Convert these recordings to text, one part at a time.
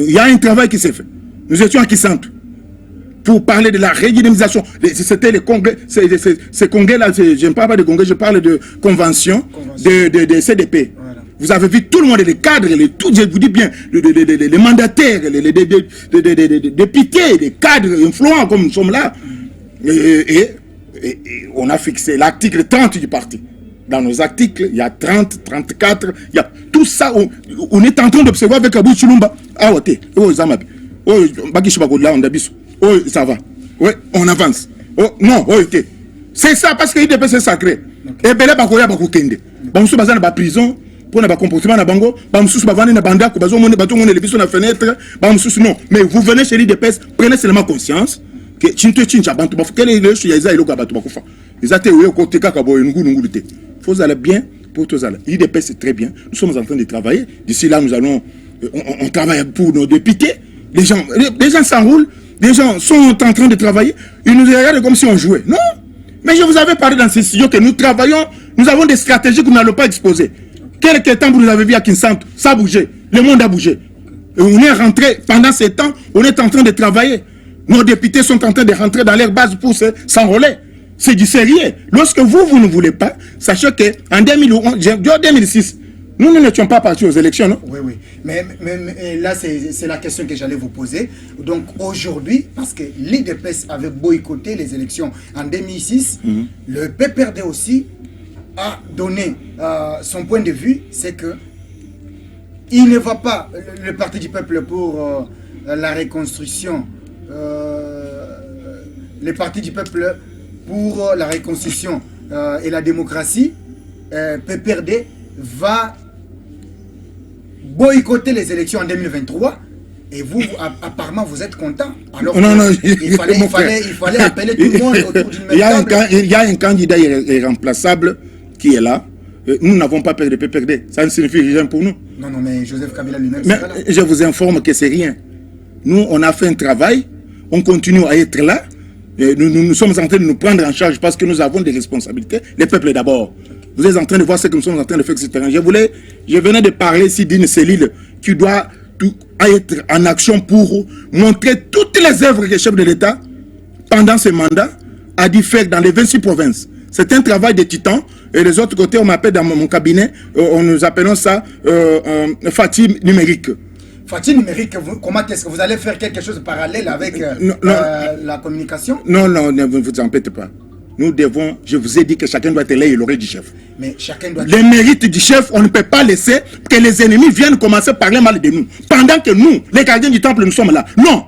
Il y a un travail qui s'est fait. Nous étions à Kisantu pour parler de la redynamisation. C'était les congrès, ces congrès-là, je ne parle pas de congrès, je parle de convention. De CDP. Voilà. Vous avez vu tout le monde, les cadres, je vous dis bien, les mandataires, les députés, les cadres influents comme nous sommes là. Et on a fixé l'article 30 du parti. Dans nos articles, il y a 30, 34, il y a tout ça. On est en train d'observer avec Abou Chulumba. Ah, ouais, oh, Zamabi. Oh, ça va. Oui, on avance. Oh, non, oh, ok. C'est ça parce que l'IDP c'est sacré. Et Belé Bakoya Bakokende. Bamsou Bazan ba prison pour ne pas comportement na bango. Bamsou Bavani na banda ko bazo mone bato mone lever sur la fenêtre. Bamsou non. Mais vous venez chez l'IDP, prenez seulement conscience que Chinto Chincha Bantu Bafu quel est le chou yaza ilo Gabatu Bakufa. Ils a été au côté Kakabo Ngu te. Faut aller bien pour tous aller. L'IDP c'est très bien. Nous sommes en train de travailler. D'ici là nous allons on travaille pour nos députés. Les gens s'enroulent. Les gens sont en train de travailler. Ils nous regardent comme si on jouait. Non. Mais je vous avais parlé dans ces studios que nous travaillons. Nous avons des stratégies que nous n'allons pas exposer. Quelques temps vous nous avez vu à Kinsantu, ça a bougé. Le monde a bougé. Et on est rentré, pendant ces temps, on est en train de travailler. Nos députés sont en train de rentrer dans leur base pour s'enrôler. C'est du sérieux. Lorsque vous ne voulez pas, sachez qu'en 2006, nous n'étions pas partis aux élections, non? Oui, oui. Mais là, c'est la question que j'allais vous poser. Donc aujourd'hui, parce que l'IDPS avait boycotté les élections en 2006, le PPRD aussi a donné son point de vue, c'est que il ne va pas, le Parti du Peuple pour la reconstruction, le Parti du Peuple pour la reconstruction et la démocratie, PPRD va boycotter les élections en 2023 et vous, apparemment, vous êtes content. Alors non, il fallait appeler tout le monde autour d'une même table. Il y a un candidat irremplaçable qui est là. Nous n'avons pas peur de PPRD. Ça ne signifie rien pour nous. Non, mais Joseph Kabila lui-même, c'est là. Je vous informe que c'est rien. Nous, on a fait un travail. On continue à être là. Nous sommes en train de nous prendre en charge parce que nous avons des responsabilités. Les peuples d'abord. Vous êtes en train de voir ce que nous sommes en train de faire sur ce terrain. Je venais de parler ici d'une cellule qui doit être en action pour montrer toutes les œuvres que le chef de l'État, pendant ce mandat, a dû faire dans les 26 provinces. C'est un travail de titan. Et les autres côtés, on m'appelle dans mon cabinet, nous appelons ça fatigue numérique. Fatigue numérique, comment est-ce que vous allez faire quelque chose de parallèle avec la communication? Non, ne vous embêtez pas. Nous devons, je vous ai dit que chacun doit être là et l'oreille du chef. Mais chacun doit... Les mérites du chef, on ne peut pas laisser que les ennemis viennent commencer à parler mal de nous. Pendant que nous, les gardiens du temple, nous sommes là. Non.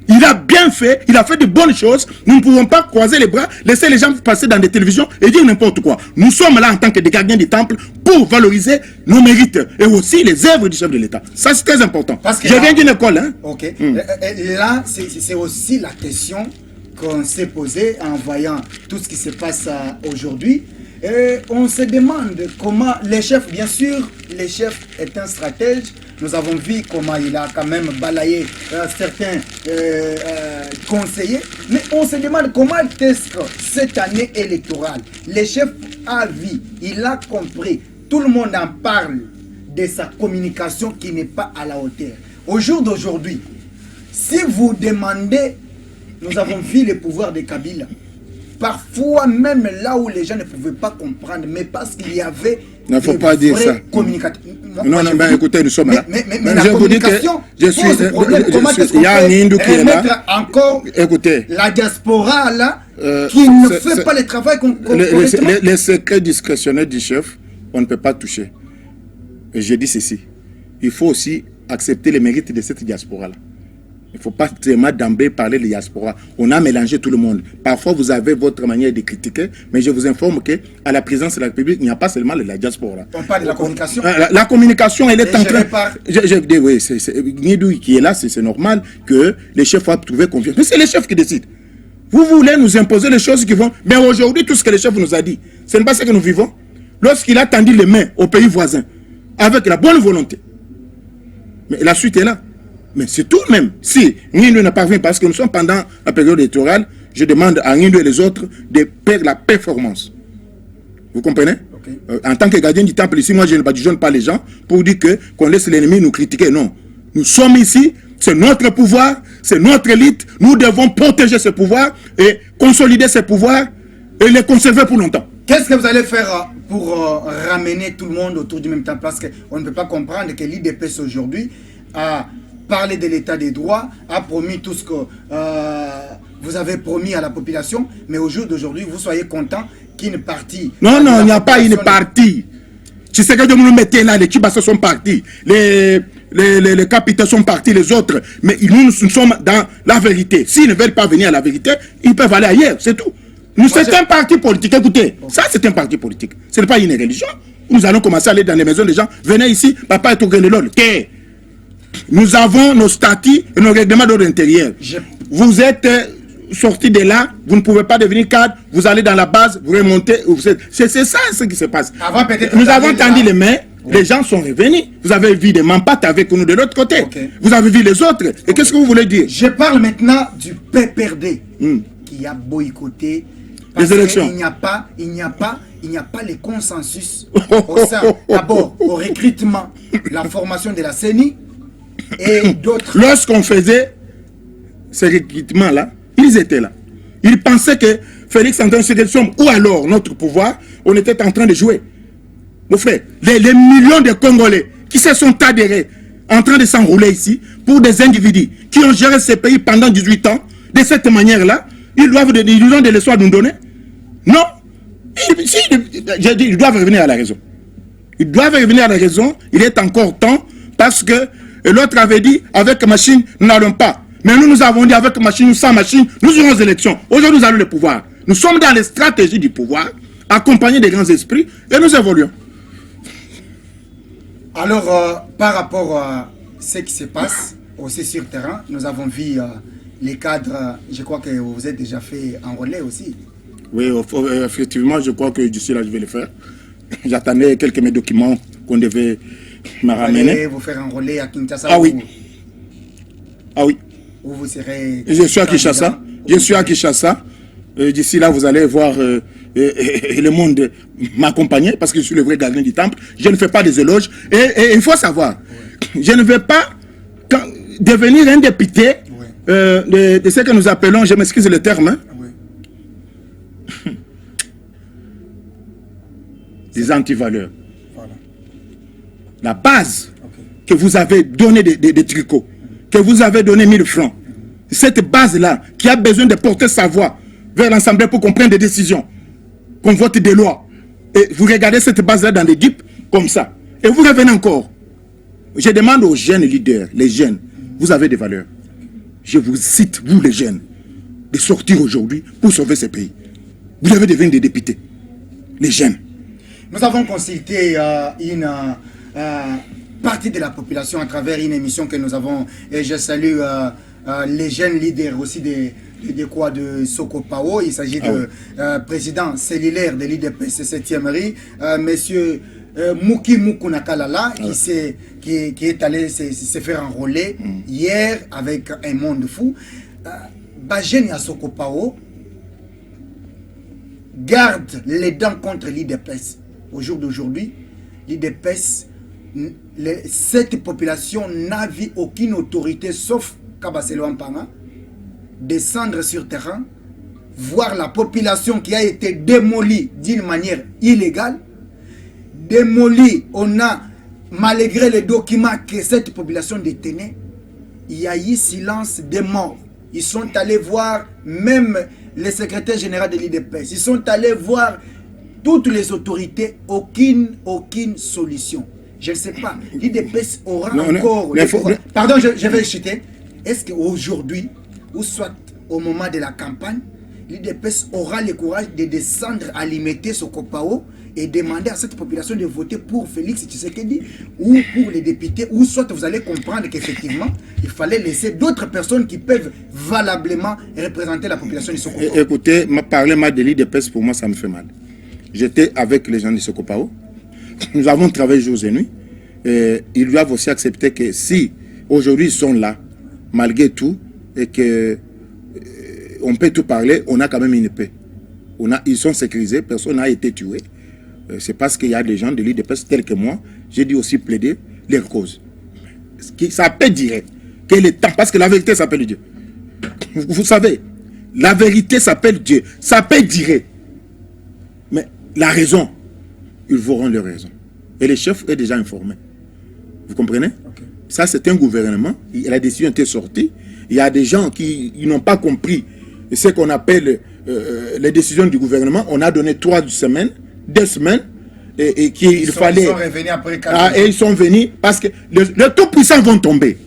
Il a bien fait, il a fait de bonnes choses. Nous ne pouvons pas croiser les bras, laisser les gens passer dans des télévisions et dire n'importe quoi. Nous sommes là en tant que des gardiens du temple pour valoriser nos mérites et aussi les œuvres du chef de l'État. Ça, c'est très important. Parce que je viens d'une école. Hein. Ok. Là, c'est aussi la question qu'on s'est posée en voyant tout ce qui se passe aujourd'hui. Et on se demande comment les chefs, bien sûr, les chefs est un stratège. Nous avons vu comment il a quand même balayé certains conseillers. Mais on se demande comment est-ce que cette année électorale, les chefs a vu, il a compris, tout le monde en parle de sa communication qui n'est pas à la hauteur. Au jour d'aujourd'hui, si vous demandez, nous avons vu le pouvoir de Kabila. Parfois même là où les gens ne pouvaient pas comprendre, mais parce qu'il y avait... Il ne faut pas dire ça. Non, mais écoutez, nous sommes là. Mais la communication pose problème. Comment est-ce qu'on peut remettre encore la diaspora là, qui ne fait pas le travail correctement? Les secrets discrétionnaires du chef, on ne peut pas toucher. Et je dis ceci, il faut aussi accepter les mérites de cette diaspora là. Il ne faut pas seulement d'emblée parler de diaspora. On a mélangé tout le monde. Parfois, vous avez votre manière de critiquer, mais je vous informe qu'à la présidence de la République, il n'y a pas seulement la diaspora. On parle de la communication. La communication, elle est en train... Je dis, oui, Nidou qui est là, c'est normal que les chefs doivent trouver confiance. Mais c'est les chefs qui décident. Vous voulez nous imposer les choses qui vont... Mais aujourd'hui, tout ce que le chef nous a dit, ce n'est pas ce que nous vivons. Lorsqu'il a tendu les mains aux pays voisins, avec la bonne volonté. Mais la suite est là. Mais c'est tout même. Si Nindou ne parvient pas, parce que nous sommes pendant la période électorale, je demande à Nindou et les autres de faire la performance. Vous comprenez? Okay. En tant que gardien du temple ici, moi je ne badigeonne pas les gens pour dire qu'on laisse l'ennemi nous critiquer. Non. Nous sommes ici C'est notre pouvoir, c'est notre élite. Nous devons protéger ce pouvoir et consolider ce pouvoir et les conserver pour longtemps. Qu'est-ce que vous allez faire pour ramener tout le monde autour du même temps? Parce qu'on ne peut pas comprendre que l'IDPS aujourd'hui a parlé de l'état des droits, a promis tout ce que vous avez promis à la population, mais au jour d'aujourd'hui, vous soyez content qu'une partie... Non, non, il n'y a pas une partie. Tu sais que nous mettons là, les Tchibassa sont partis, les capitaux sont partis, les autres. Mais nous sommes dans la vérité. S'ils ne veulent pas venir à la vérité, ils peuvent aller ailleurs, c'est tout. C'est un parti politique, écoutez, ça c'est un parti politique. Ce n'est pas une religion. Nous allons commencer à aller dans les maisons des gens. Venez ici, papa est au Grelelol. Nous avons nos statuts et nos règlements d'ordre intérieur. Vous êtes sortis de là, vous ne pouvez pas devenir cadre, vous allez dans la base, vous remontez. C'est ça ce qui se passe. Nous avons tendu les mains, les gens sont revenus. Vous avez vu des mampates avec nous de l'autre côté. Vous avez vu les autres. Et qu'est-ce que vous voulez dire? Je parle maintenant du PPRD qui a boycotté les élections. Il n'y a pas le consensus au sein, d'abord, au recrutement, la formation de la CENI et d'autres. Lorsqu'on faisait ces recrutements-là, ils étaient là. Ils pensaient que Félix Antoine Tshisekedi ou alors notre pouvoir, on était en train de jouer. Mon frère, les millions de Congolais qui se sont adhérés, en train de s'enrouler ici, pour des individus qui ont géré ce pays pendant 18 ans, de cette manière-là, ils ont des leçons à nous donner. Non. Ils doivent revenir à la raison. Ils doivent revenir à la raison. Il est encore temps parce que l'autre avait dit avec machine, nous n'allons pas. Mais nous avons dit avec machine ou sans machine, nous aurons aux élections. Aujourd'hui, nous allons le pouvoir. Nous sommes dans les stratégies du pouvoir, accompagnés des grands esprits, et nous évoluons. Alors, par rapport à ce qui se passe aussi sur le terrain, nous avons vu les cadres, je crois que vous êtes déjà fait enrôler aussi. Oui, effectivement, je crois que d'ici là, je vais le faire. J'attendais quelques mes documents qu'on devait me ramener. Vous allez vous faire enrôler à Kinshasa? Ah oui. Ah oui. Où vous serez... Je suis à Kinshasa. Je suis à Kinshasa. D'ici là, vous allez voir le monde m'accompagner parce que je suis le vrai gardien du temple. Je ne fais pas des éloges. Et il faut savoir, je ne vais pas devenir un député de ce que nous appelons, je m'excuse le terme, hein, des antivaleurs. Voilà. La base que vous avez donné des tricots, que vous avez donné 1000 francs, cette base-là qui a besoin de porter sa voix vers l'Assemblée pour qu'on prenne des décisions, qu'on vote des lois. Et vous regardez cette base-là dans des DIP comme ça. Et vous revenez encore. Je demande aux jeunes leaders, les jeunes, vous avez des valeurs. Je vous cite, vous les jeunes, de sortir aujourd'hui pour sauver ce pays. Vous devez devenir des députés. Les jeunes. Nous avons consulté une partie de la population à travers une émission que nous avons. Et je salue les jeunes leaders aussi de Sokopao. Il s'agit de président cellulaire de l'IDPS 7e RI, monsieur Mouki Moukunakalala, qui est allé se faire enrôler hier avec un monde fou. Bajeni à Sokopao garde les dents contre l'IDPS. Au jour d'aujourd'hui, l'IDPS, cette population n'a vu aucune autorité sauf Kabaselo Ampanga descendre sur terrain, voir la population qui a été démolie d'une manière illégale. Démolie, on a, malgré les documents que cette population détenait, il y a eu silence des morts. Ils sont allés voir même le secrétaire général de l'IDPS. Ils sont allés voir toutes les autorités, aucune solution. Je ne sais pas, l'IDPS aura encore... Pardon, je vais chuter. Est-ce qu'aujourd'hui, ou soit au moment de la campagne, l'IDPS aura le courage de descendre à limiter ce Kopao et demander à cette population de voter pour Félix Tshisekedi ou pour les députés, ou soit vous allez comprendre qu'effectivement, il fallait laisser d'autres personnes qui peuvent valablement représenter la population de Sokopao. Écoutez, parler mal de l'IDPS, pour moi, ça me fait mal. J'étais avec les gens de Sokopao. Nous avons travaillé jours et nuits. Et ils doivent aussi accepter que si aujourd'hui ils sont là, malgré tout, et que on peut tout parler, on a quand même une paix. Ils sont sécurisés, personne n'a été tué. C'est parce qu'il y a des gens de l'IDPS tels que moi, j'ai dû aussi plaider leur cause. Ça peut dire que le temps, parce que la vérité s'appelle Dieu. Vous savez, la vérité s'appelle Dieu. Ça peut dire. Mais la raison, ils verront leur raison. Et le chef est déjà informé. Vous comprenez? Okay. Ça, c'est un gouvernement. La décision était sortie. Il y a des gens qui n'ont pas compris ce qu'on appelle les décisions du gouvernement. On a donné 2 semaines, et qu'il fallait... Ils sont revenus après 4 jours. Et ils sont venus parce que les tout-puissants vont tomber.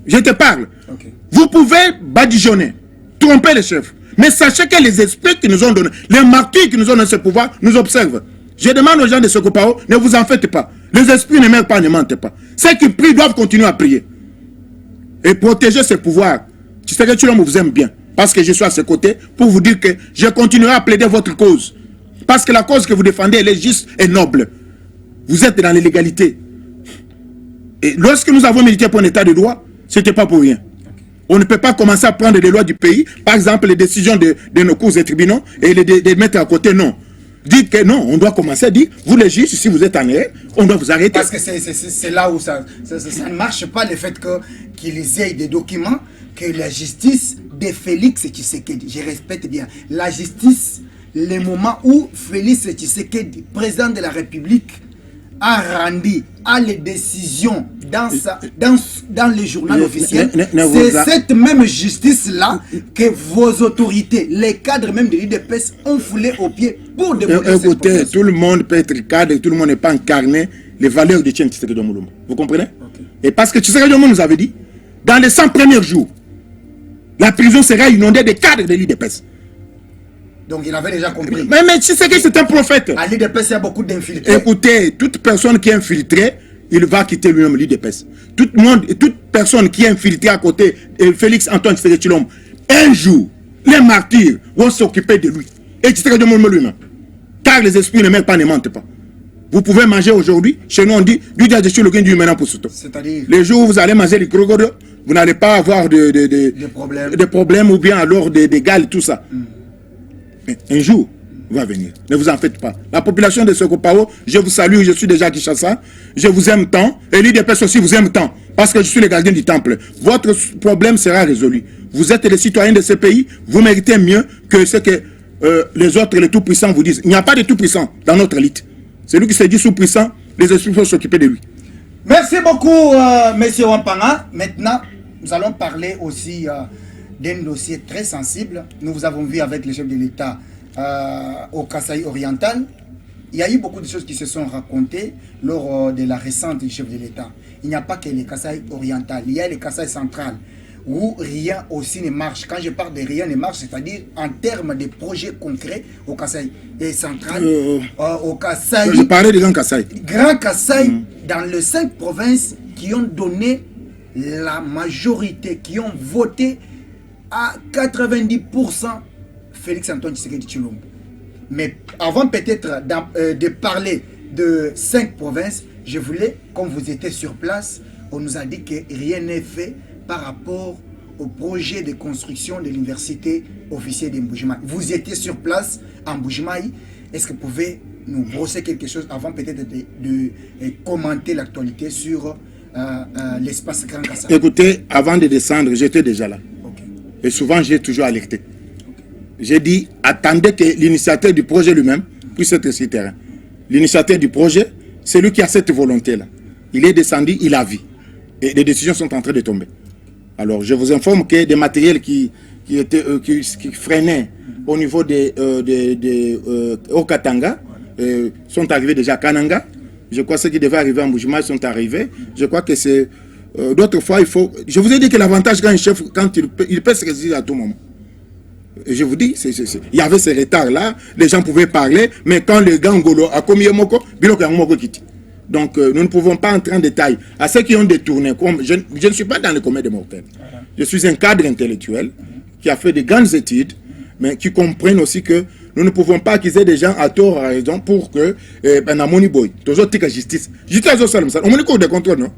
Je te parle. Okay. Vous pouvez badigeonner, tromper les chefs. Mais sachez que les esprits qui nous ont donné, les martyrs qui nous ont donné ce pouvoir, nous observent. Je demande aux gens de Sokopao, ne vous en faites pas. Les esprits ne meurent pas, ne mentent pas. Ceux qui prient doivent continuer à prier. Et protéger ce pouvoir. Tu sais que tu vous aime bien. Parce que je suis à ses côtés pour vous dire que je continuerai à plaider votre cause. Parce que la cause que vous défendez, elle est juste et noble. Vous êtes dans l'illégalité. Et lorsque nous avons milité pour un état de droit, ce n'était pas pour rien. On ne peut pas commencer à prendre des lois du pays, par exemple les décisions de nos cours et tribunaux, et les mettre à côté, non. Dites que non, on doit commencer à dire, vous les juges, si vous êtes en erreur, on doit vous arrêter. Parce que c'est là où ça ne marche pas, le fait qu'ils aient des documents, que la justice de Félix Tshisekedi, je respecte bien, la justice, le moment où Félix Tshisekedi, président de la République, a rendu les décisions dans le journal officiel, c'est cette même justice-là que vos autorités, les cadres même de l'UDPS ont foulé aux pieds pour démolir cette écoutez, tout le monde peut être cadre, tout le monde n'est pas incarné les valeurs de Tshisekedi Domuluma. Vous comprenez? Okay. Et parce que Tshisekedi Domuluma nous avait dit, dans les 100 premiers jours, la prison sera inondée des cadres de l'UDPS. Donc il avait déjà compris. Mais tu sais que c'est un prophète. À l'IDPS, il y a beaucoup d'infiltrés. Écoutez, toute personne qui est infiltrée, il va quitter lui-même l'IDPS. Toute personne qui est infiltrée à côté de Félix Antoine Tshisekedi Tshilombo, un jour, les martyrs vont s'occuper de lui. Et Tshisekedi Tshilombo lui-même. Car les esprits ne meurent pas, ne mentent pas. Vous pouvez manger aujourd'hui, chez nous on dit, c'est-à-dire, les jours où vous allez manger les crocodiles, vous n'allez pas avoir de problèmes ou bien alors des gales, tout ça. Un jour va venir. Ne vous en faites pas. La population de Sokopao, je vous salue, je suis déjà à Kinshasa. Je vous aime tant. Et l'IDPS aussi vous aime tant. Parce que je suis le gardien du temple. Votre problème sera résolu. Vous êtes les citoyens de ce pays. Vous méritez mieux que ce que les autres, les tout-puissants vous disent. Il n'y a pas de tout-puissant dans notre élite. Celui qui se dit sous-puissant, les esprits vont s'occuper de lui. Merci beaucoup, monsieur Wampanga. Maintenant, nous allons parler aussi... d'un dossier très sensible. Nous vous avons vu avec le chef de l'État au Kasaï oriental. Il y a eu beaucoup de choses qui se sont racontées lors de la récente du chef de l'État. Il n'y a pas que le Kasaï oriental, il y a le Kasaï central, où rien aussi ne marche. Quand je parle de rien ne marche, c'est-à-dire en termes de projets concrets au Kasaï central, au Kasaï... Je parlais de Grand Kasaï. Grand Kasaï, dans les 5 provinces qui ont donné la majorité, qui ont voté à 90% Félix Antoine Tshisekedi Tshilombo. Mais avant peut-être de parler de 5 provinces, je voulais, comme vous étiez sur place, on nous a dit que rien n'est fait par rapport au projet de construction de l'université officielle de Mbujimayi. Vous étiez sur place en Mbujimayi. Est-ce que vous pouvez nous brosser quelque chose avant peut-être de commenter l'actualité sur l'espace Grand Kasaï? Écoutez, avant de descendre, j'étais déjà là. Et souvent, j'ai toujours alerté. J'ai dit, attendez que l'initiateur du projet lui-même puisse être sur le terrain. L'initiateur du projet, c'est lui qui a cette volonté-là. Il est descendu, il a vu. Et les décisions sont en train de tomber. Alors, je vous informe que des matériels qui freinaient au niveau au Katanga sont arrivés déjà à Kananga. Je crois que ceux qui devaient arriver à Mbujimayi sont arrivés. Je crois que c'est... d'autres fois, il faut... Je vous ai dit que l'avantage quand un chef, quand il peut se résister à tout moment. Et je vous dis, il y avait ces retards-là, les gens pouvaient parler, mais quand le gangolo a commis Moko, Biloko a Moko quitté. Donc, nous ne pouvons pas entrer en détail. À ceux qui ont détourné, je ne suis pas dans le commun des mortels. Je suis un cadre intellectuel qui a fait de grandes études, mais qui comprennent aussi que nous ne pouvons pas accuser des gens à tort, à raison, pour que, ben, à Moni Boy, toujours tika justice. Justice, on me dit cours de contrôle, non?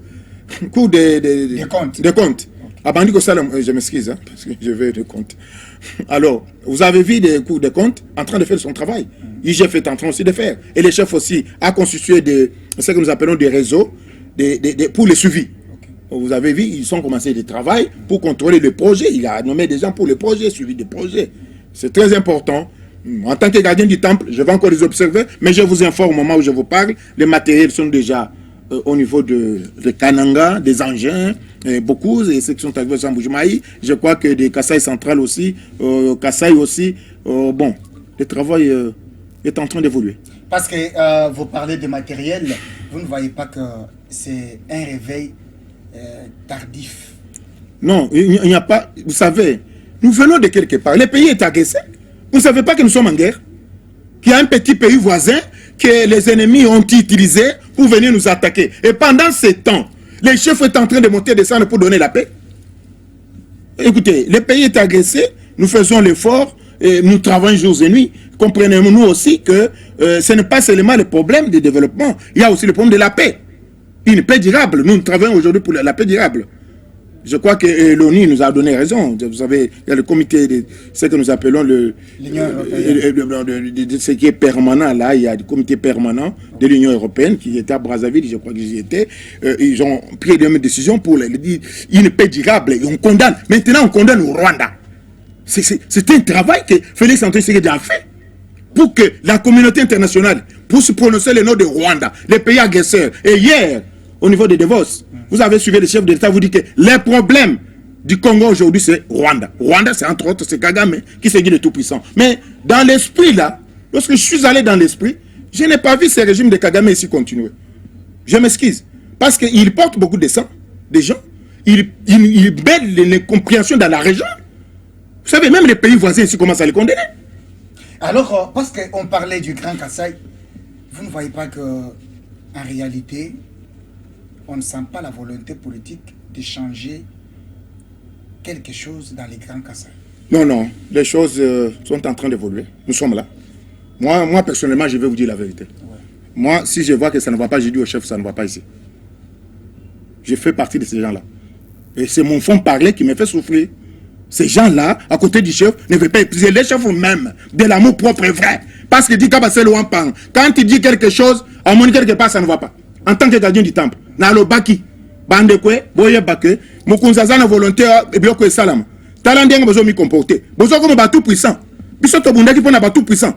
Cours de comptes. De comptes. Ah, ben, je m'excuse, hein, parce que je veux de comptes. Alors, vous avez vu des cours de comptes en train de faire son travail. IGF est en train aussi de faire. Et les chefs aussi a constitué ce que nous appelons des réseaux pour le suivi. Vous avez vu, ils ont commencé le travail pour contrôler le projet. Il a nommé des gens pour le projet, suivi des projets. C'est très important. En tant que gardien du temple, je vais encore les observer, mais je vous informe au moment où je vous parle, les matériels sont déjà au niveau de Kananga, des engins, beaucoup, et ceux qui sont arrivés à Mbujimai. Je crois que des Kasaï central aussi, Kasaï aussi. Bon, le travail est en train d'évoluer. Parce que vous parlez de matériel, vous ne voyez pas que c'est un réveil tardif. Non, il n'y a pas... Vous savez, nous venons de quelque part. Le pays est agressé. Vous ne savez pas que nous sommes en guerre? Qu'il y a un petit pays voisin que les ennemis ont utilisé pour venir nous attaquer. Et pendant ce temps, les chefs sont en train de monter et descendre pour donner la paix. Écoutez, le pays est agressé, nous faisons l'effort, et nous travaillons jours et nuits. Comprenez-nous aussi que ce n'est pas seulement le problème du développement, il y a aussi le problème de la paix. Une paix durable. Nous travaillons aujourd'hui pour la paix durable. Je crois que l'ONU nous a donné raison. Vous savez, il y a le comité de ce que nous appelons l'Union européenne. De ce qui est permanent là. Il y a le comité permanent de l'Union européenne qui était à Brazzaville, je crois qu'ils y étaient. Ils ont pris des décisions pour une paix durable. Et on condamne. Maintenant, on condamne au Rwanda. C'est un travail que Félix Antoine Tshisekedi a fait pour que la communauté internationale puisse prononcer le nom de Rwanda, les pays agresseurs. Et hier, au niveau de Davos, vous avez suivi les chefs de l'État, vous dites que les problèmes du Congo aujourd'hui, c'est Rwanda. Rwanda, c'est entre autres, c'est Kagame qui se dit le tout-puissant. Mais dans l'esprit là, lorsque je suis allé dans l'esprit, je n'ai pas vu ce régime de Kagame ici continuer. Je m'excuse. Parce qu'il porte beaucoup de sang, des gens. Il met l'incompréhension dans la région. Vous savez, même les pays voisins ici commencent à les condamner. Alors, parce qu'on parlait du Grand Kasaï, vous ne voyez pas que, en réalité, on ne sent pas la volonté politique de changer quelque chose dans les Grands Kasaï? Non, non. Les choses sont en train d'évoluer. Nous sommes là. Moi, personnellement, je vais vous dire la vérité. Ouais. Moi, si je vois que ça ne va pas, je dis au chef, ça ne va pas ici. Je fais partie de ces gens-là. Et c'est mon fond parler qui me fait souffrir. Ces gens-là, à côté du chef, ne veulent pas épouser les chefs eux-mêmes, de l'amour propre et vrai. Parce qu'il dit quand il dit quelque chose, à mon quelque part, ça ne va pas. En tant que gardien du temple, Nalo Baki, Bandekwe, Boye Bake, Mokunzazana volontaire, et bien que Salam. Talandien besoin de me comporter. Besoin comme un tout puissant. Bisoto Bundaki pour un tout puissant.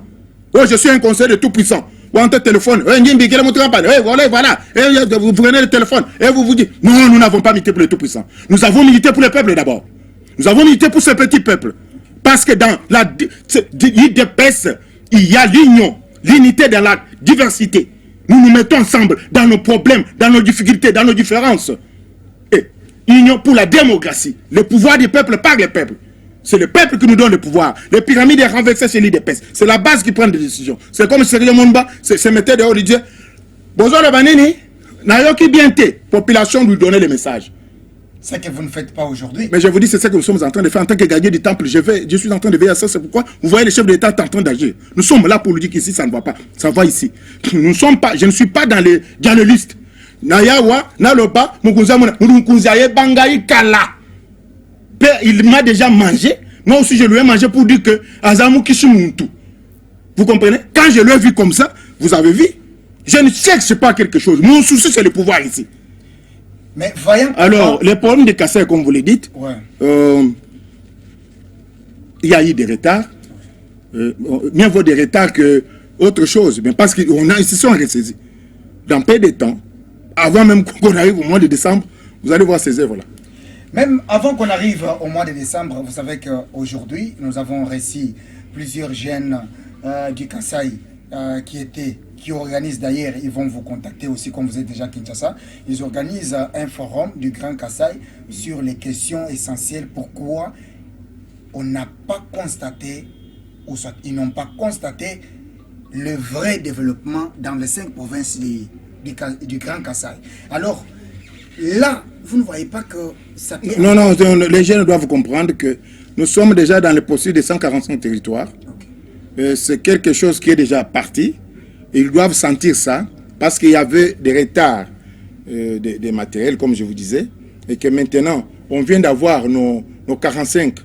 Oh, je suis un conseiller de tout puissant. Ou en téléphone. Voilà. Et vous prenez le téléphone. Et vous vous dites, non, nous n'avons pas milité pour le tout puissant. Nous avons milité pour le peuple d'abord. Nous avons milité pour ce petit peuple. Parce que dans la IDPS, il y a l'union, l'unité dans la diversité. Nous nous mettons ensemble dans nos problèmes, dans nos difficultés, dans nos différences. Et union pour la démocratie. Le pouvoir du peuple par le peuple. C'est le peuple qui nous donne le pouvoir. Les pyramides sont renversées chez l'IDPS. C'est la base qui prend des décisions. C'est comme Serigne Monba se mettait dehors et disait Bozo le Banini, Nayoki Bienté, population lui donnait le message. C'est que vous ne faites pas aujourd'hui. Mais je vous dis, c'est ça que nous sommes en train de faire en tant que gardien du temple. Je suis en train de veiller à ça. C'est pourquoi vous voyez les chefs de l'État en train d'agir. Nous sommes là pour lui dire qu'ici, ça ne va pas. Ça va ici. Nous sommes pas, je ne suis pas dans les listes. Nayawa, Naloba, Mukunzaye, Bangaï, Kala. Il m'a déjà mangé. Moi aussi, je lui ai mangé pour dire que Azamou Kishimuntu. Vous comprenez? Quand je l'ai vu comme ça, vous avez vu, je ne cherche pas quelque chose. Mon souci, c'est le pouvoir ici. Mais voyons. Alors, les problèmes de Kassai, comme vous le dites, ouais. Il y a eu des retards. Mieux vaut des retards que autre chose. Mais parce qu'ils se sont ressaisis. Dans peu de temps, avant même qu'on arrive au mois de décembre, vous allez voir ces œuvres-là. Même avant qu'on arrive au mois de décembre, vous savez qu'aujourd'hui, nous avons reçu plusieurs jeunes du Kassai qui organisent d'ailleurs, ils vont vous contacter aussi comme vous êtes déjà à Kinshasa. Ils organisent un forum du Grand Kassai sur les questions essentielles. Pourquoi on n'a pas constaté, ou soit ils n'ont pas constaté le vrai développement dans les 5 provinces du Grand Kassai. Alors, là, vous ne voyez pas que ça... Non, les jeunes doivent comprendre que nous sommes déjà dans le processus de 145 territoires. Okay. C'est quelque chose qui est déjà parti. Ils doivent sentir ça parce qu'il y avait des retards des matériels, comme je vous disais, et que maintenant, on vient d'avoir nos 45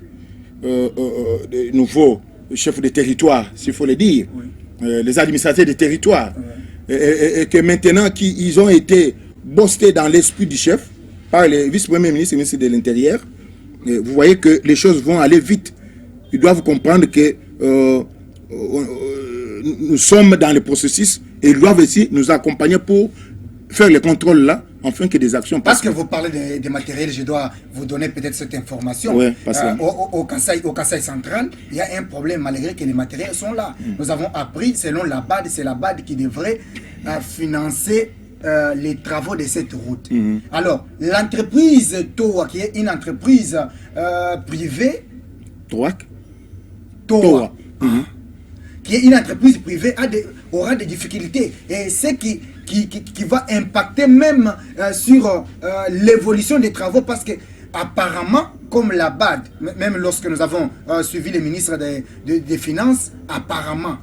nouveaux chefs de territoire, s'il faut le dire, oui. Les administrateurs des territoires, oui. Et que maintenant, ils ont été boostés dans l'esprit du chef par les vice-premiers ministres et ministres de l'Intérieur, vous voyez que les choses vont aller vite. Ils doivent comprendre que nous sommes dans le processus et ils doivent aussi nous accompagner pour faire les contrôles là, afin que des actions passent. Parce que vous parlez des matériels, je dois vous donner peut-être cette information. Ouais, au Kasaï central, il y a un problème malgré que les matériels sont là. Nous avons appris, selon la BAD, c'est la BAD qui devrait financer les travaux de cette route. Alors, l'entreprise TOA, qui est une entreprise privée, TOA. Qui est une entreprise privée, aura des difficultés. Et ce qui va impacter même sur l'évolution des travaux, parce que apparemment, comme la BAD, même lorsque nous avons suivi les ministres des Finances, apparemment,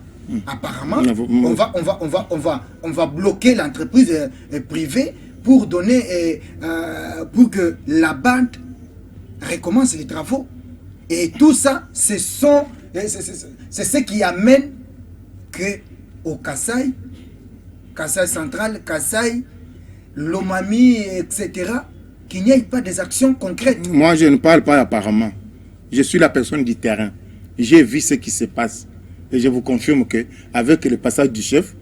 on va bloquer l'entreprise privée pour donner, pour que la BAD recommence les travaux. Et tout ça, c'est ce qui amène que au Kasaï central, Kasaï, Lomami, etc., qu'il n'y ait pas des actions concrètes. Moi, je ne parle pas apparemment. Je suis la personne du terrain. J'ai vu ce qui se passe. Et je vous confirme qu'avec le passage du chef,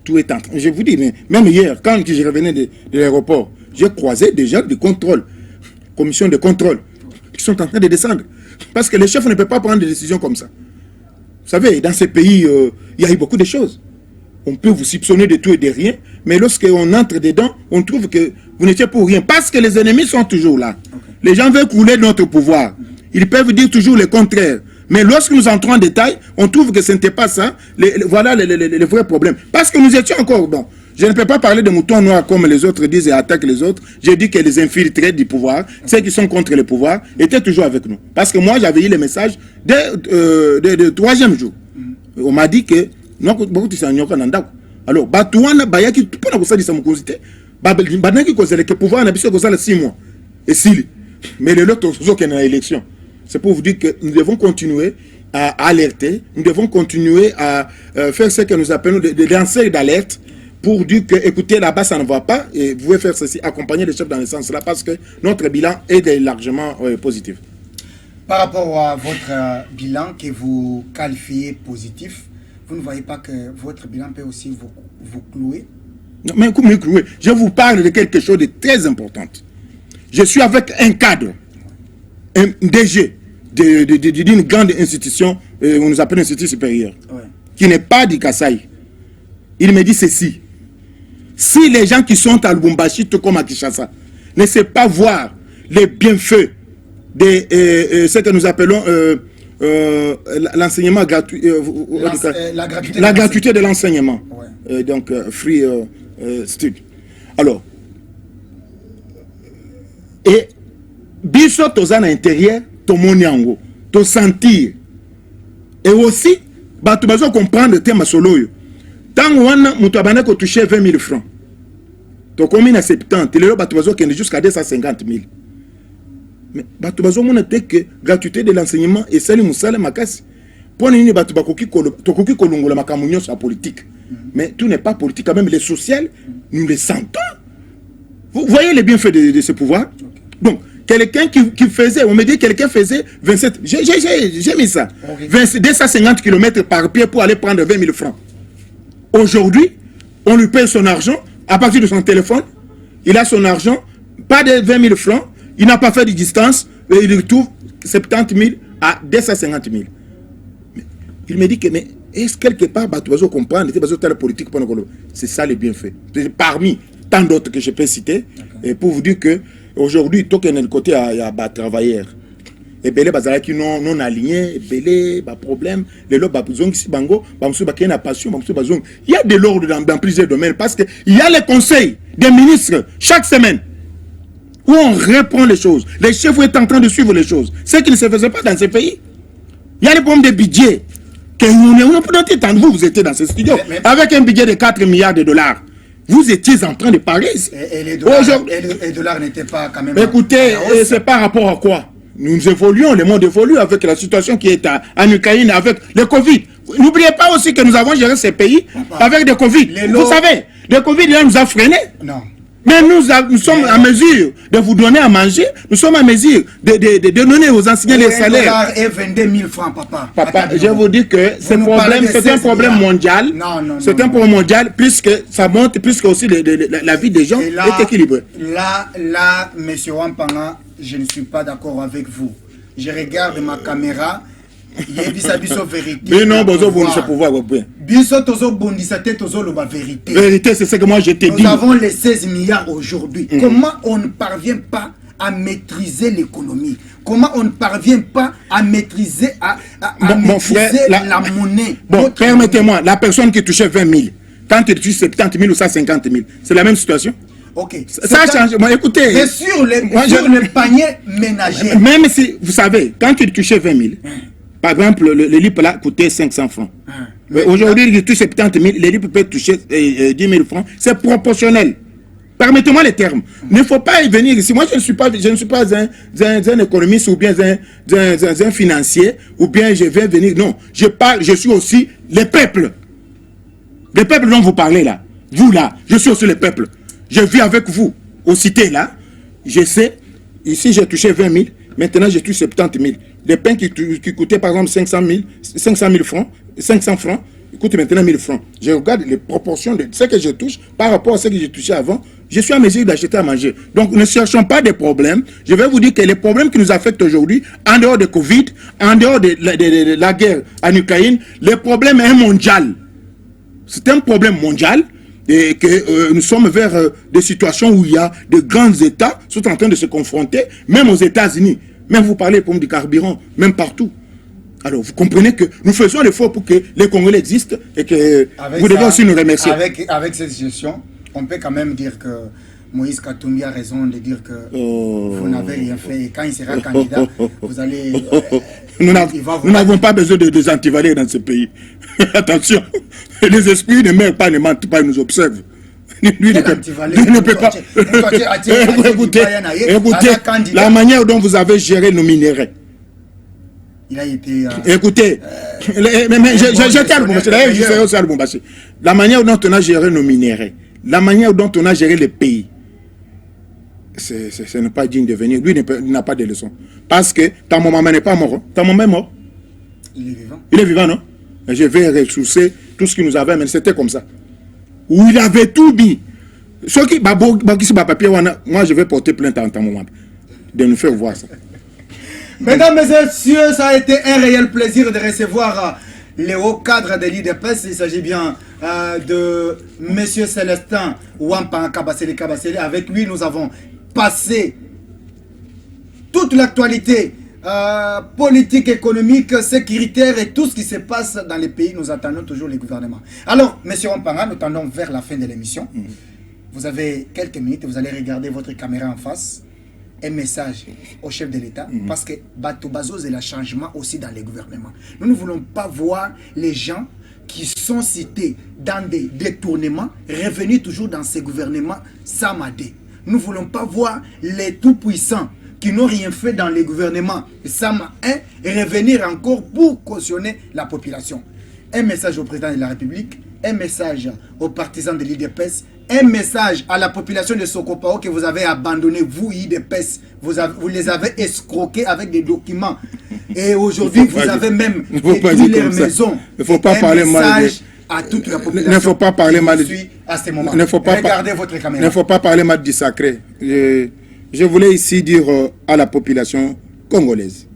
tout est en train. Je vous dis, mais même hier, quand je revenais de l'aéroport, j'ai croisé des gens de contrôle, commission de contrôle, qui sont en train de descendre. Parce que le chef ne peut pas prendre des décisions comme ça. Vous savez, dans ces pays, il y a eu beaucoup de choses. On peut vous soupçonner de tout et de rien, mais lorsqu'on entre dedans, on trouve que vous n'étiez pour rien. Parce que les ennemis sont toujours là. Les gens veulent couler notre pouvoir. Ils peuvent dire toujours le contraire. Mais lorsque nous entrons en détail, on trouve que ce n'était pas ça. Voilà les vrais problèmes. Parce que nous étions encore... Bon, je ne peux pas parler de moutons noirs comme les autres disent et attaquent les autres. J'ai dit que les infiltrés du pouvoir, ceux qui sont contre le pouvoir, étaient toujours avec nous. Parce que moi, j'avais eu les messages de troisième jour. On m'a dit que... Alors, Batouana, Bayaki, tout le monde a dit ça, Badanki, le pouvoir n'a pas 6 mois. Et si, mais le lot, c'est une élection. C'est pour vous dire que nous devons continuer à alerter, nous devons continuer à faire ce que nous appelons des lanceurs d'alerte pour dire que, écoutez, là-bas, ça ne va pas, et vous pouvez faire ceci, accompagner les chefs dans le sens-là, parce que notre bilan est largement positif. Par rapport à votre bilan que vous qualifiez positif, vous ne voyez pas que votre bilan peut aussi vous clouer? Non, mais comment me clouer? Je vous parle de quelque chose de très important. Je suis avec un cadre, un DG d'une grande institution, on nous appelle institut supérieur, qui n'est pas du Kasaï. Il me dit ceci: si les gens qui sont à Lubumbashi, tout comme à Kinshasa, ne savent pas voir les bienfaits de ce que nous appelons l'enseignement gratuit, la gratuité de l'enseignement, donc free study. Alors, et biso tozana intérieur, to moniango, to sentir, et aussi, tu vas comprendre le thème solo. Tant que tu as touché 20 000 francs, tu as commis à 70, tu vas jusqu'à 250 000. Mais tu vas montrer que la gratuité de l'enseignement est celle de Makasi. Pour nous, tu vas la politique. Mais tout n'est pas politique, quand même, les social, nous les sentons. Vous voyez les bienfaits de ce pouvoir? Donc, quelqu'un qui faisait, on me dit quelqu'un faisait 27, j'ai mis ça, 250 km par pied pour aller prendre 20 000 francs. Aujourd'hui, on lui paye son argent à partir de son téléphone. Il a son argent, pas de 20 000 francs. Il n'a pas fait de distance. Et il retrouve 70 000 à 250 000. Mais il me dit que, mais est-ce quelque part, tu vas comprendre, tu vas la politique. C'est ça les bienfaits. Parmi tant d'autres que je peux citer, et pour vous dire que aujourd'hui, tout le côté, il y a des travailleurs. Et belé bazala qui non aligné, belé ba problème, les lots ba besoin si bango, ba msu ba kena passion, ba msu ba zong. Il y a de l'ordre dans plusieurs domaines parce que il y a les conseils des ministres chaque semaine où on reprend les choses. Les chefs sont en train de suivre les choses. Ce qui ne se faisait pas dans ces pays. Il y a les problèmes de budget que vous étiez dans ce studio avec un budget de 4 milliards de dollars. Vous étiez en train de parler. Et les dollars n'étaient pas quand même. Écoutez, c'est par rapport à quoi? Nous évoluons, le monde évolue avec la situation qui est en Ukraine, avec le Covid. N'oubliez pas aussi que nous avons géré ces pays avec le Covid. Vous savez, le Covid, là, nous a freinés. Non. Mais nous sommes en mesure de vous donner à manger, nous sommes en mesure de donner aux enseignants les salaires. Et 22 000 francs, papa. Papa, je vous dis que c'est un problème mondial. C'est un problème mondial, puisque ça monte, puisque aussi la vie des gens est équilibrée. Là, monsieur Wampanga, je ne suis pas d'accord avec vous. Je regarde ma caméra. Mais non, bozo bondisa pouvoir. Vérité, c'est ce que moi je t'ai dit. Nous avons les 16 milliards aujourd'hui. Comment on ne parvient pas à maîtriser l'économie? Comment on ne parvient pas à maîtriser, mon frère, la monnaie? Bon, permettez-moi, la personne qui touchait 20 000, quand elle touche 70 000 ou 150 000, c'est la même situation? Ok. Ça change. Bon, écoutez. Mais sur le panier ménager. Même si, vous savez, quand il touchait 20 000, par exemple, le libre là coûtait 500 francs. Aujourd'hui, il touche 70 000, le libre peut toucher 10 000 francs. C'est proportionnel. Permettez-moi les termes. Il ne faut pas y venir ici. Moi, je ne suis pas un économiste ou bien un financier, ou bien je vais venir. Non, je suis aussi le peuple. Le peuple dont vous parlez là. Vous là, je suis aussi le peuple. Je vis avec vous, aux cités là. Je sais, ici j'ai touché 20 000, maintenant je touche 70 000. Les pains qui coûtaient par exemple 500 000 francs, 500 francs, ils coûtent maintenant 1000 francs. Je regarde les proportions de ce que je touche par rapport à ce que j'ai touché avant. Je suis en mesure d'acheter à manger. Donc ne cherchons pas des problèmes. Je vais vous dire que les problèmes qui nous affectent aujourd'hui, en dehors de Covid, en dehors de la guerre en Ukraine, le problème est mondial. C'est un problème mondial. Et que nous sommes vers des situations où il y a de grands États qui sont en train de se confronter, même aux États-Unis. Même vous parlez pour du carburant, même partout. Alors vous comprenez que nous faisons l'effort pour que les Congolais existent et que vous devez aussi nous remercier. Avec cette gestion, on peut quand même dire que Moïse Katumbi a raison de dire que vous n'avez rien fait. Et quand il sera candidat, vous allez... Nous n'avons pas besoin de des antivaliers dans ce pays. Attention, les esprits ne meurent pas, ne mentent pas, ils nous observent. Lui ne peut pas. Écoutez, la manière dont vous avez géré nos minéraux. Il a été... Écoutez, j'étais à Lubumbashi. La manière dont on a géré nos minéraux, la manière dont on a géré le pays, ce n'est pas digne de venir. Lui n'a pas de leçon. Parce que ta maman n'est pas mort. Ta maman est mort. Il est vivant. Il est vivant, non? Je vais ressourcer tout ce qu'il nous avait, mais c'était comme ça. Où il avait tout mis. Ce qui, moi je vais porter plainte en ta maman. De nous faire voir ça. Mesdames et messieurs, ça a été un réel plaisir de recevoir les hauts cadres de l'IDPS. Il s'agit bien de M. Célestin Wampanga Kabassele. Avec lui, nous avons passé toute l'actualité politique, économique, sécuritaire et tout ce qui se passe dans les pays. Nous attendons toujours les gouvernements. Alors, M. Wampanga, nous tendons vers la fin de l'émission. Vous avez quelques minutes, vous allez regarder votre caméra en face. Un message au chef de l'État, parce que Batobazo, c'est le changement aussi dans les gouvernements. Nous ne voulons pas voir les gens qui sont cités dans des détournements revenir toujours dans ces gouvernements Samadé. Nous ne voulons pas voir les tout-puissants qui n'ont rien fait dans les gouvernements Sama 1 revenir encore pour cautionner la population. Un message au président de la République, un message aux partisans de l'IDPS, un message à la population de Sokopao que vous avez abandonné, vous, IDPS. Vous les avez escroqués avec des documents. Et aujourd'hui, vous avez même détruit leur maison. Il ne faut pas parler mal à toute la population. Il ne faut pas parler mal à ce moment. Regardez votre caméra. Il ne faut pas parler mal du sacré. Je voulais ici dire à la population congolaise,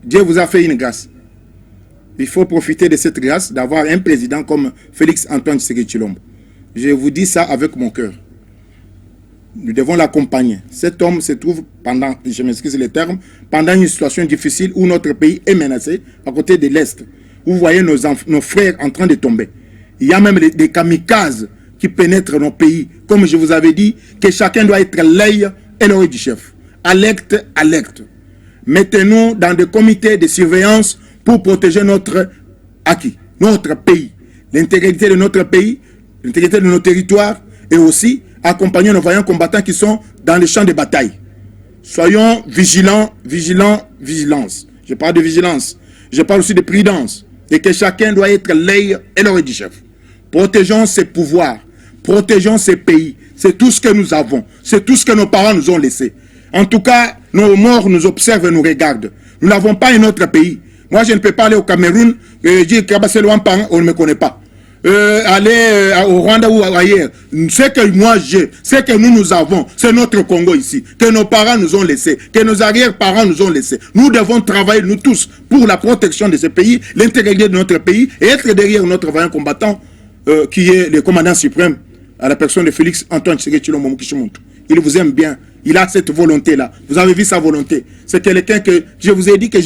Dieu vous a fait une grâce. Il faut profiter de cette grâce d'avoir un président comme Félix Antoine Tshisekedi Tshilombo. Je vous dis ça avec mon cœur. Nous devons l'accompagner. Cet homme se trouve pendant, je m'excuse le terme, pendant une situation difficile où notre pays est menacé à côté de l'Est. Vous voyez nos frères en train de tomber. Il y a même des kamikazes qui pénètrent nos pays. Comme je vous avais dit, que chacun doit être l'œil et l'oreille du chef. Alerte, alerte. Mettez-nous dans des comités de surveillance pour protéger notre acquis, notre pays, l'intégrité de notre pays, l'intégrité de nos territoires et aussi accompagner nos vaillants combattants qui sont dans les champs de bataille. Soyons vigilants, vigilance. Je parle de vigilance. Je parle aussi de prudence. Et que chacun doit être l'œil et l'oreille du chef. Protégeons ses pouvoirs. Protégeons ces pays. C'est tout ce que nous avons. C'est tout ce que nos parents nous ont laissé. En tout cas, nos morts nous observent et nous regardent. Nous n'avons pas un autre pays. Moi, je ne peux pas aller au Cameroun et dire qu'on ne me connaît pas. Aller au Rwanda ou ailleurs. Ce que moi j'ai, ce que nous avons, c'est notre Congo ici, que nos parents nous ont laissé, que nos arrière-parents nous ont laissé. Nous devons travailler, nous tous, pour la protection de ce pays, l'intégrité de notre pays, et être derrière notre vaillant combattant, qui est le commandant suprême, à la personne de Félix Antoine Tshisekedi Tshilombo Mukishimuntu. Il vous aime bien. Il a cette volonté-là. Vous avez vu sa volonté. C'est quelqu'un que je vous ai dit que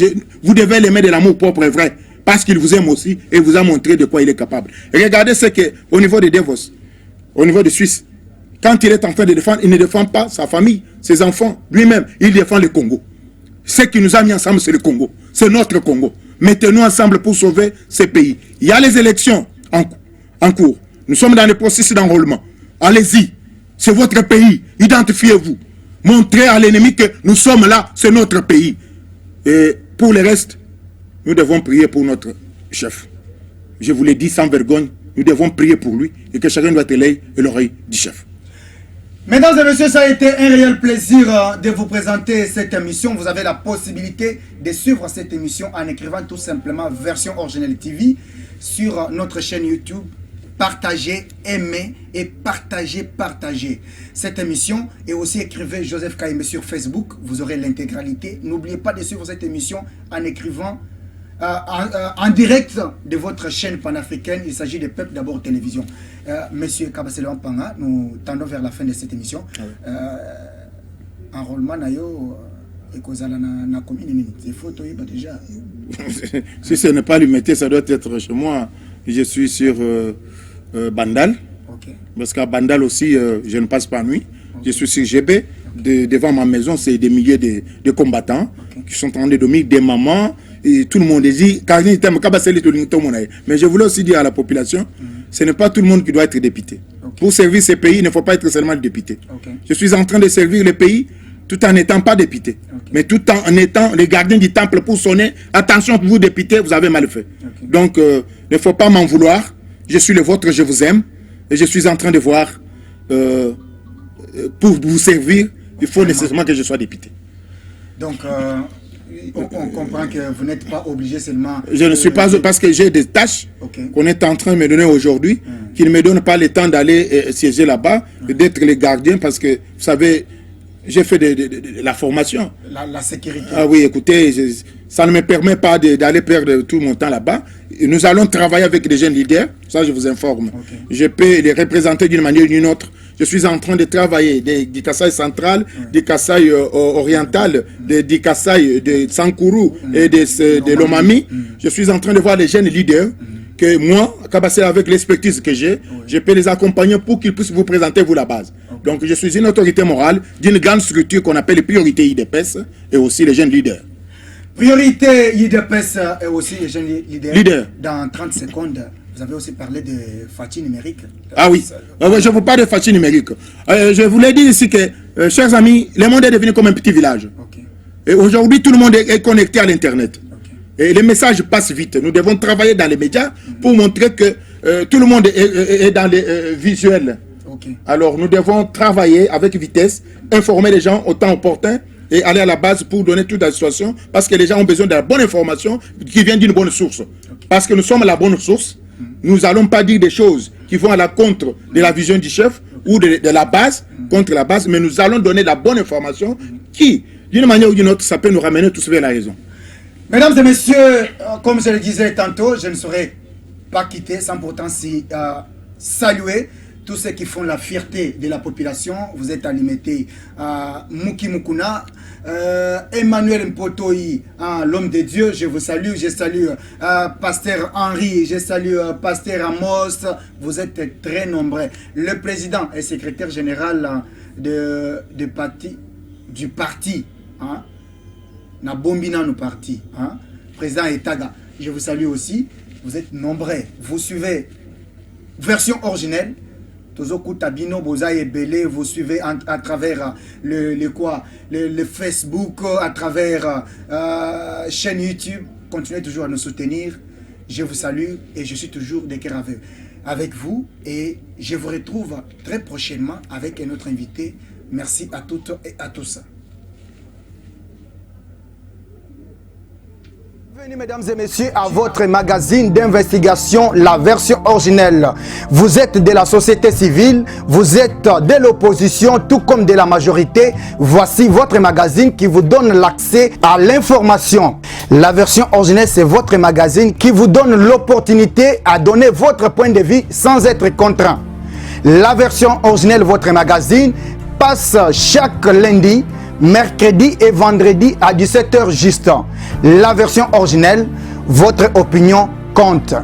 vous devez l'aimer de l'amour propre et vrai. Parce qu'il vous aime aussi et vous a montré de quoi il est capable. Et regardez ce qu'au niveau de Davos, au niveau de Suisse, quand il est en train de défendre, il ne défend pas sa famille, ses enfants, lui-même. Il défend le Congo. Ce qui nous a mis ensemble, c'est le Congo. C'est notre Congo. Mettez-nous ensemble pour sauver ce pays. Il y a les élections en cours. Nous sommes dans le processus d'enrôlement. Allez-y. C'est votre pays. Identifiez-vous. Montrez à l'ennemi que nous sommes là. C'est notre pays. Et pour le reste, nous devons prier pour notre chef. Je vous l'ai dit sans vergogne, nous devons prier pour lui et que chacun doit être l'œil et l'oreille du chef. Mesdames et messieurs, ça a été un réel plaisir de vous présenter cette émission. Vous avez la possibilité de suivre cette émission en écrivant tout simplement version originale TV sur notre chaîne YouTube. Partagez, aimez et partagez cette émission. Et aussi écrivez Joseph Kayembe sur Facebook. Vous aurez l'intégralité. N'oubliez pas de suivre cette émission en écrivant en direct de votre chaîne panafricaine. Il s'agit de Peuple d'abord télévision. Monsieur Kabasele Wampanga, nous tendons vers la fin de cette émission. Enrôlement nayo na commune, c'est faux déjà. Si ce n'est pas Limité, ça doit être chez moi. Je suis sur Bandal. Okay. Parce qu'à Bandal aussi, je ne passe pas nuit. Okay. Je suis sur GB. Devant ma maison, c'est des milliers de combattants qui sont en train de dormir, des mamans. Et tout le monde dit, mais je voulais aussi dire à la population, ce n'est pas tout le monde qui doit être député. Pour servir ce pays, il ne faut pas être seulement député. Je suis en train de servir le pays tout en n'étant pas député, mais tout en étant le gardien du temple pour sonner. Attention, vous député, vous avez mal fait. Donc, il ne faut pas m'en vouloir. Je suis le vôtre, je vous aime. Et je suis en train de voir, pour vous servir, il faut nécessairement que je sois député. Donc, on comprend que vous n'êtes pas obligé seulement... Je ne suis pas... Parce que j'ai des tâches qu'on est en train de me donner aujourd'hui, qui ne me donnent pas le temps d'aller siéger là-bas, d'être le gardien, parce que, vous savez, j'ai fait de la formation. La sécurité. Ah oui, écoutez, ça ne me permet pas d'aller perdre tout mon temps là-bas. Nous allons travailler avec des jeunes leaders, ça je vous informe. Je peux les représenter d'une manière ou d'une autre. Je suis en train de travailler du Kasaï central, du Kasaï oriental, du Kasaï de Sankourou et de Lomami. Je suis en train de voir les jeunes leaders que moi, Kabasele, avec l'expertise que j'ai, je peux les accompagner pour qu'ils puissent vous présenter vous la base. Donc je suis une autorité morale d'une grande structure qu'on appelle les priorités IDPS et aussi les jeunes leaders. Priorité IDPS et aussi les jeunes leaders. Dans 30 secondes, vous avez aussi parlé de fatigue numérique. Ah oui, je vous parle de fatigue numérique. Je voulais dire ici que, chers amis, le monde est devenu comme un petit village. Et aujourd'hui, tout le monde est connecté à l'Internet. Et les messages passent vite. Nous devons travailler dans les médias pour montrer que tout le monde est dans les visuels. Alors, nous devons travailler avec vitesse, informer les gens au temps opportun et aller à la base pour donner toute la situation parce que les gens ont besoin de la bonne information qui vient d'une bonne source. Parce que nous sommes la bonne source. Nous n'allons pas dire des choses qui vont à la contre de la vision du chef ou de la base, contre la base, mais nous allons donner la bonne information qui, d'une manière ou d'une autre, ça peut nous ramener tous vers la raison. Mesdames et messieurs, comme je le disais tantôt, je ne saurais pas quitter sans pourtant saluer tous ceux qui font la fierté de la population. Vous êtes à Limité, Muki Mukuna, Emmanuel Mpotoi, l'homme de Dieu, je vous salue. Je salue Pasteur Henri, je salue Pasteur Amos. Vous êtes très nombreux. Le président et secrétaire général du parti, Nabombina nous parti, président Etaga, je vous salue aussi. Vous êtes nombreux. Vous suivez version originelle. Tozoku Tabino, Bozaï Belé, vous suivez à travers le Facebook, à travers chaîne YouTube. Continuez toujours à nous soutenir. Je vous salue et je suis toujours de cœur avec vous. avec vous et je vous retrouve très prochainement avec un autre invité. Merci à toutes et à tous. Bienvenue mesdames et messieurs à votre magazine d'investigation, la version originelle. Vous êtes de la société civile, vous êtes de l'opposition tout comme de la majorité. Voici votre magazine qui vous donne l'accès à l'information. La version originelle, c'est votre magazine qui vous donne l'opportunité à donner votre point de vue sans être contraint. La version originelle, votre magazine, passe chaque lundi, mercredi et vendredi à 17h juste. La version originelle, votre opinion compte.